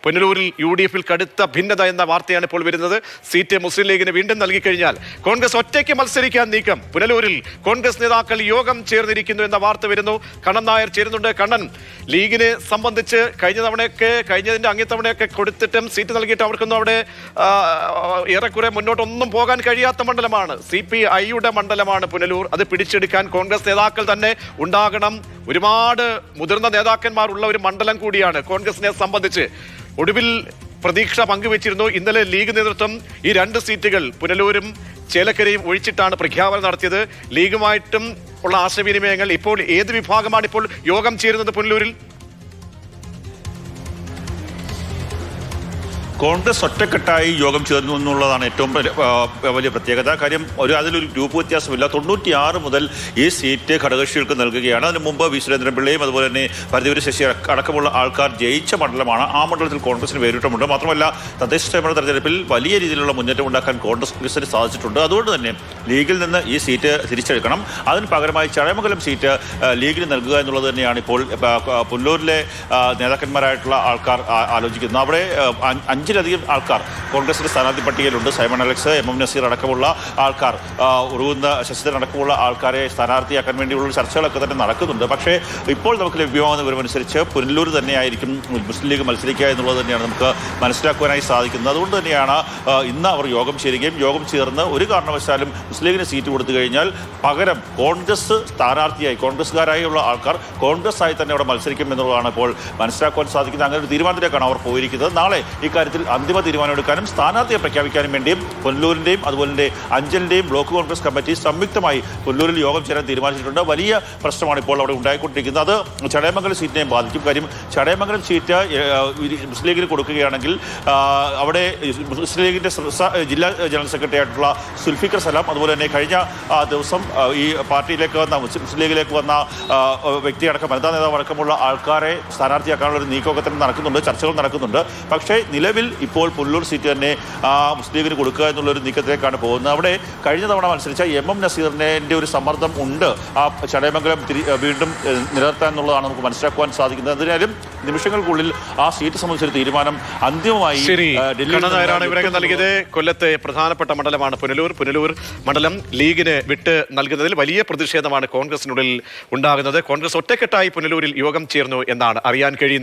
പുനലൂരിൽ UDF-ൽ കടുത്ത ഭിന്നത എന്ന വാർത്തയാണ് ഇപ്പോൾ വരുന്നത്. സീറ്റ് മുസ്ലിം ലീഗിന് വീണ്ടും നൽകിക്കഴിഞ്ഞാൽ കോൺഗ്രസ് ഒറ്റയ്ക്ക് മത്സരിക്കാൻ നീക്കം. പുനലൂരിൽ കോൺഗ്രസ് നേതാക്കൾ യോഗം ചേർന്നിരിക്കുന്നു എന്ന വാർത്ത വരുന്നു. കണ്ണൻ നായർ ചേരുന്നുണ്ട്. കണ്ണൻ, ലീഗിനെ സംബന്ധിച്ച് കഴിഞ്ഞതിന്റെ അങ്ങത്തവണയൊക്കെ കൊടുത്തിട്ടും സീറ്റ് നൽകിയിട്ട് അവർക്കൊന്നും അവിടെ ഏറെക്കുറെ മുന്നോട്ടൊന്നും പോകാൻ കഴിയാത്ത മണ്ഡലമാണ്. CPI-യുടെ മണ്ഡലമാണ് പുനലൂർ. അത് പിടിച്ചെടുക്കാൻ കോൺഗ്രസ് നേതാക്കൾ തന്നെ ഉണ്ടാകണം. ഒരുപാട് മുതിർന്ന നേതാക്കന്മാർ ഉള്ള ഒരു മണ്ഡലം കൂടിയാണ് കോൺഗ്രസിനെ സംബന്ധിച്ച്. ഒടുവിൽ പ്രതീക്ഷ പങ്കുവച്ചിരുന്നു. ഇന്നലെ ലീഗ് നേതൃത്വം ഈ 2 സീറ്റുകൾ പുനലൂരും ചേലക്കരയും ഒഴിച്ചിട്ടാണ് പ്രഖ്യാപനം നടത്തിയത്. ലീഗുമായിട്ടും ഉള്ള ആശയവിനിമയങ്ങൾ ഇപ്പോൾ ഏത് വിഭാഗമാണ് ഇപ്പോൾ യോഗം ചേരുന്നത് പുനലൂരിൽ? കോൺഗ്രസ് ഒറ്റക്കെട്ടായി യോഗം ചേർന്നു എന്നുള്ളതാണ് ഏറ്റവും വലിയ പ്രത്യേകത. കാര്യം അതിലൊരു ഗ്രൂപ്പ് വ്യത്യാസമില്ല. 96 മുതൽ ഈ സീറ്റ് ഘടകകക്ഷികൾക്ക് നൽകുകയാണ്. അതിന് മുമ്പ് വി സുരേന്ദ്രൻപിള്ളയും അതുപോലെ തന്നെ പരദേവരി ശശി അടക്കമുള്ള ആൾക്കാർ ജയിച്ച മണ്ഡലമാണ്. ആ മണ്ഡലത്തിൽ കോൺഗ്രസിന് വേറിട്ടമുണ്ട്. മാത്രമല്ല തദ്ദേശ സ്വയംഭരണ തെരഞ്ഞെടുപ്പിൽ വലിയ രീതിയിലുള്ള മുന്നേറ്റം ഉണ്ടാക്കാൻ കോൺഗ്രസിന് സാധിച്ചിട്ടുണ്ട്. അതുകൊണ്ട് തന്നെ ലീഗിൽ നിന്ന് ഈ സീറ്റ് തിരിച്ചെടുക്കണം. അതിന് പകരമായി ചടയമംഗലം സീറ്റ് ലീഗിന് നൽകുക എന്നുള്ളത് തന്നെയാണ് ഇപ്പോൾ പുനലൂരിലെ നേതാക്കന്മാരായിട്ടുള്ള ആൾക്കാർ ആലോചിക്കുന്നത്. അവിടെ 5-ലധികം ആൾക്കാർ കോൺഗ്രസിന്റെ സ്ഥാനാർത്ഥി പട്ടികയിലുണ്ട്. സൈമൺ അലക്സ്, MM നസീർ അടക്കമുള്ള ആൾക്കാർ, ഉറുകുന്ന ശശിധരൻ അടക്കമുള്ള ആൾക്കാരെ സ്ഥാനാർത്ഥിയാക്കാൻ വേണ്ടിയുള്ള ചർച്ചകളൊക്കെ തന്നെ നടക്കുന്നുണ്ട്. പക്ഷേ ഇപ്പോൾ നമുക്ക് ലഭ്യമാകുന്ന വിവരമനുസരിച്ച് പുനലൂർ തന്നെയായിരിക്കും മുസ്ലിം ലീഗ് മത്സരിക്കുക എന്നുള്ളത് തന്നെയാണ് നമുക്ക് മനസ്സിലാക്കുവാനായി സാധിക്കുന്നത്. അതുകൊണ്ട് തന്നെയാണ് ഇന്ന് അവർ യോഗം ചേരുകയും യോഗം ചേർന്ന് ഒരു കാരണവശാലും മുസ്ലിം ലീഗിന് സീറ്റ് കൊടുത്തു കഴിഞ്ഞാൽ പകരം കോൺഗ്രസ് സ്ഥാനാർത്ഥിയായി കോൺഗ്രസ്സുകാരായുള്ള ആൾക്കാർ കോൺഗ്രസ് ആയി തന്നെ അവിടെ മത്സരിക്കും എന്നുള്ളതാണ് ഇപ്പോൾ മനസ്സിലാക്കുവാൻ സാധിക്കുന്നത്. അങ്ങനെ ഒരു തീരുമാനത്തിലേക്കാണ് അവർ പോയിരിക്കുന്നത്. നാളെ ഇക്കാര്യത്തിൽ അന്തിമ തീരുമാനമെടുക്കാനും സ്ഥാനാർത്ഥിയെ പ്രഖ്യാപിക്കാനും വേണ്ടിയും പുനലൂരിന്റെയും അതുപോലെ അഞ്ചലിന്റെയും ബ്ലോക്ക് കോൺഗ്രസ് കമ്മിറ്റി സംയുക്തമായി പുനലൂരിൽ യോഗം ചേരാൻ തീരുമാനിച്ചിട്ടുണ്ട്. വലിയ പ്രശ്നമാണ് ഇപ്പോൾ അവിടെ ഉണ്ടായിക്കൊണ്ടിരിക്കുന്നത്. അത് ചടയമംഗലം സീറ്റിനെയും ബാധിക്കും. കാര്യം ചടയമംഗലം സീറ്റ് മുസ്ലിം ലീഗിന് കൊടുക്കുകയാണെങ്കിൽ അവിടെ മുസ്ലിം ലീഗിന്റെ ജില്ലാ ജനറൽ സെക്രട്ടറി ആയിട്ടുള്ള സുൽഫിക്കർ സലാം, അതുപോലെ തന്നെ കഴിഞ്ഞ ദിവസം ഈ പാർട്ടിയിലേക്ക് വന്ന മുസ്ലിം ലീഗിലേക്ക് വന്ന വ്യക്തിയടക്കം വനിതാ നേതാവ് അടക്കമുള്ള ആൾക്കാരെ സ്ഥാനാർത്ഥിയാക്കാനുള്ള ഒരു നീക്കമൊക്കെ തന്നെ നടക്കുന്നുണ്ട്, ചർച്ചകൾ നടക്കുന്നുണ്ട്. പക്ഷേ നിലവിൽ ഇപ്പോൾ പുനലൂർ സീറ്റ് തന്നെ മുസ്ലിം ലീഗിന് കൊടുക്കുക എന്നുള്ളൊരു നീക്കത്തിലേക്കാണ് പോകുന്നത്. അവിടെ കഴിഞ്ഞ തവണ മത്സരിച്ച MM നസീറിന്റെ ഒരു സമ്മർദ്ദം ഉണ്ട് ആ ചടയമംഗലം വീണ്ടും നിലനിർത്താൻ എന്നുള്ളതാണ് നമുക്ക് മനസ്സിലാക്കുവാൻ സാധിക്കുന്നത്. അതിനാലും നിമിഷങ്ങൾക്കുള്ളിൽ ആ സീറ്റ് സംബന്ധിച്ചൊരു തീരുമാനം അന്തിമമായി വിവരങ്ങൾ നൽകിയത്. കൊല്ലത്തെ പ്രധാനപ്പെട്ട മണ്ഡലമാണ് പുനലൂർ മണ്ഡലം ലീഗിന് വിട്ട് നൽകുന്നതിൽ വലിയ പ്രതിഷേധമാണ് കോൺഗ്രസിനുള്ളിൽ ഉണ്ടാകുന്നത്. കോൺഗ്രസ് ഒറ്റക്കെട്ടായി പുനലൂരിൽ യോഗം ചേർന്നു എന്നാണ് അറിയാൻ കഴിയുന്നത്.